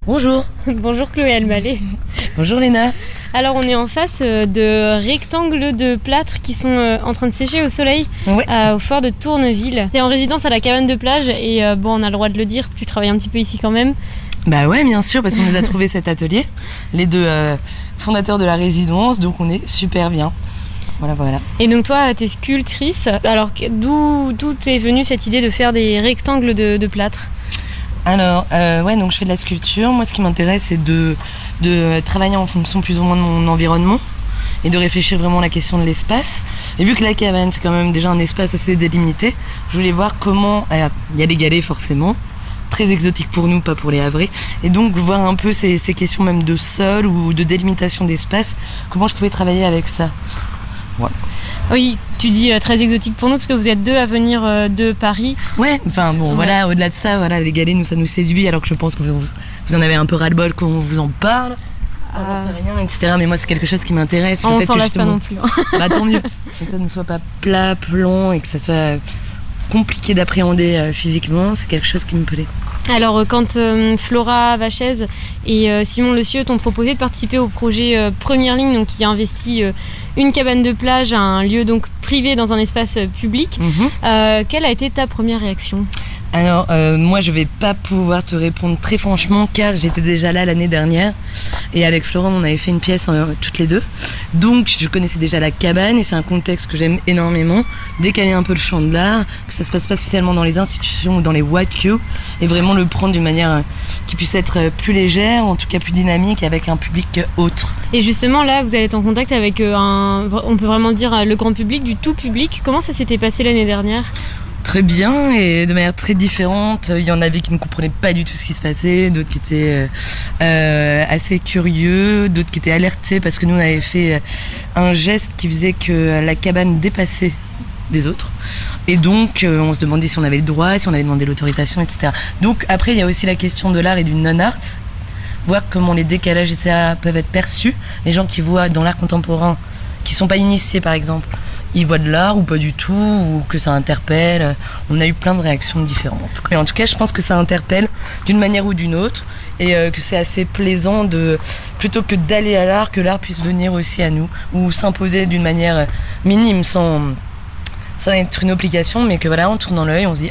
Bonjour. Bonjour Chloé Almalé. Bonjour Léna. Alors on est en face de rectangles de plâtre qui sont en train de sécher au soleil au fort de Tourneville. T'es en résidence à la cabane de plage et on a le droit de le dire, tu travailles un petit peu ici quand même. Bah ouais, bien sûr, parce qu'on nous a trouvé cet atelier, les deux fondateurs de la résidence, donc on est super bien. Voilà. Et donc toi, t'es sculptrice. Alors d'où t'es venue cette idée de faire des rectangles de plâtre ? Alors, donc je fais de la sculpture. Moi, ce qui m'intéresse, c'est de travailler en fonction plus ou moins de mon environnement et de réfléchir vraiment à la question de l'espace. Et vu que la cabane, c'est quand même déjà un espace assez délimité, je voulais voir comment... Il y a les galets, forcément, très exotiques pour nous, pas pour les Havrais. Et donc, voir un peu ces questions même de sol ou de délimitation d'espace, comment je pouvais travailler avec ça. Voilà. Oui, tu dis très exotique pour nous parce que vous êtes deux à venir de Paris. Ouais, enfin bon, voilà, au-delà de ça, voilà, les galets, nous, ça nous séduit, alors que je pense que vous en avez un peu ras-le-bol quand on vous en parle. J'en sais rien, etc. Mais moi, c'est quelque chose qui m'intéresse. On s'en lasse pas non plus. Bah, tant mieux. Que ça ne soit pas plat, plomb et que ça soit compliqué d'appréhender physiquement, c'est quelque chose qui me plaît. Alors quand Flora Vachez et Simon Le Sieux t'ont proposé de participer au projet Première Ligne, donc qui investit une cabane de plage, un lieu donc privé dans un espace public, quelle a été ta première réaction ? Alors moi je vais pas pouvoir te répondre très franchement car j'étais déjà là l'année dernière et avec Florent on avait fait une pièce toutes les deux, donc je connaissais déjà la cabane et c'est un contexte que j'aime énormément, décaler un peu le champ de l'art, que ça se passe pas spécialement dans les institutions ou dans les WACU et vraiment le prendre d'une manière qui puisse être plus légère, en tout cas plus dynamique et avec un public autre. Et justement là vous allez être en contact avec on peut vraiment dire le grand public, du tout public. Comment ça s'était passé l'année dernière ? Très bien et de manière très différente. Il y en avait qui ne comprenaient pas du tout ce qui se passait, d'autres qui étaient assez curieux, d'autres qui étaient alertés parce que nous on avait fait un geste qui faisait que la cabane dépassait des autres et donc on se demandait si on avait le droit, si on avait demandé l'autorisation, etc. Donc après il y a aussi la question de l'art et du non-art, voir comment les décalages etc. peuvent être perçus. Les gens qui voient dans l'art contemporain, qui sont pas initiés par exemple, ils voient de l'art ou pas du tout, ou que ça interpelle. On a eu plein de réactions différentes. Mais en tout cas, je pense que ça interpelle d'une manière ou d'une autre et que c'est assez plaisant plutôt que d'aller à l'art, que l'art puisse venir aussi à nous ou s'imposer d'une manière minime sans être une obligation, mais que voilà, on tourne dans l'œil, on se dit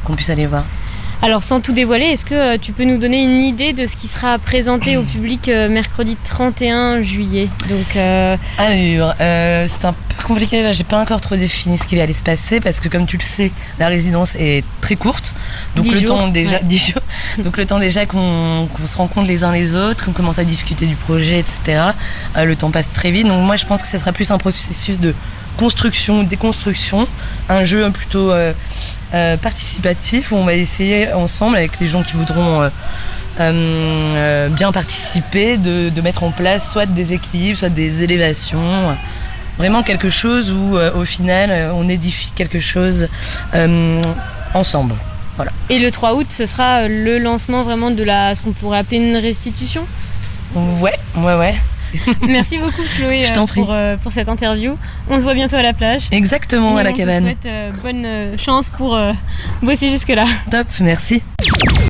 qu'on puisse aller voir. Alors sans tout dévoiler, est-ce que tu peux nous donner une idée de ce qui sera présenté au public mercredi 31 juillet ? Donc, Alors, c'est un peu compliqué, j'ai pas encore trop défini ce qui va aller se passer parce que comme tu le sais, la résidence est très courte. Donc 10 jours. Donc le temps déjà qu'on se rencontre les uns les autres, qu'on commence à discuter du projet, etc. Le temps passe très vite. Donc moi je pense que ça sera plus un processus de construction, déconstruction, un jeu plutôt participatif où on va essayer ensemble avec les gens qui voudront bien participer de mettre en place soit des équilibres, soit des élévations, vraiment quelque chose où au final on édifie quelque chose ensemble. Voilà. Et le 3 août ce sera le lancement vraiment de ce qu'on pourrait appeler une restitution ? Ouais. Merci beaucoup Chloé pour cette interview. On se voit bientôt à la plage. Exactement, à la cabane. On te souhaite bonne chance pour bosser jusque là. Top, merci.